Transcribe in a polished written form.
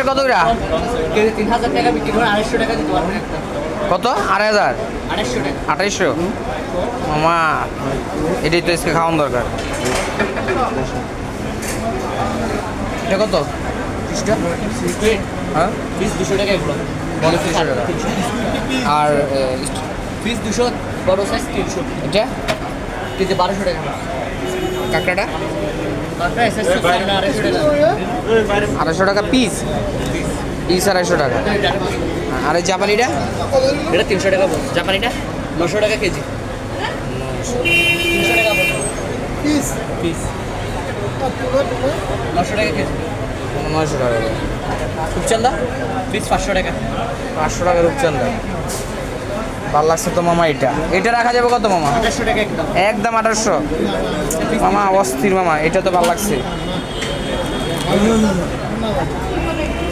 কত করে? কেজি 3000 টাকা বিক্রি করে 250 টাকা দিতে পারবেন একটা। কত? 2500? 250 টাকা। 2800? মামা এটাই তো আজকে খাওয়ান দরকার। এটা কত? পিসটা? হ্যাঁ পিস 200 টাকা এগুলো। বড় 300 টাকা। আর পিস 200, বড় সাইজ 300। এটা কেজি 1200 টাকা। কাঁকড়াটা কাঁকড়া এসএস 250 টাকা। 250 টাকা পিস? পিস 250 টাকা। আর এই জাপানিটা? এটা 300 টাকা বল। জাপানিটা 900 টাকা কেজি। 300 টাকা বল। পিস পিস 900 টাকা কেজি। 900 টাকা। রূপচান্দা পিস 500 টাকা। 500 টাকা রূপচান্দা। ভালো লাগছে তো মামা। এটা রাখা যাবে কত মামা? 2800 টাকা একদম। একদম 2800? মামা অস্থির মামা, এটা তো ভালো লাগছে।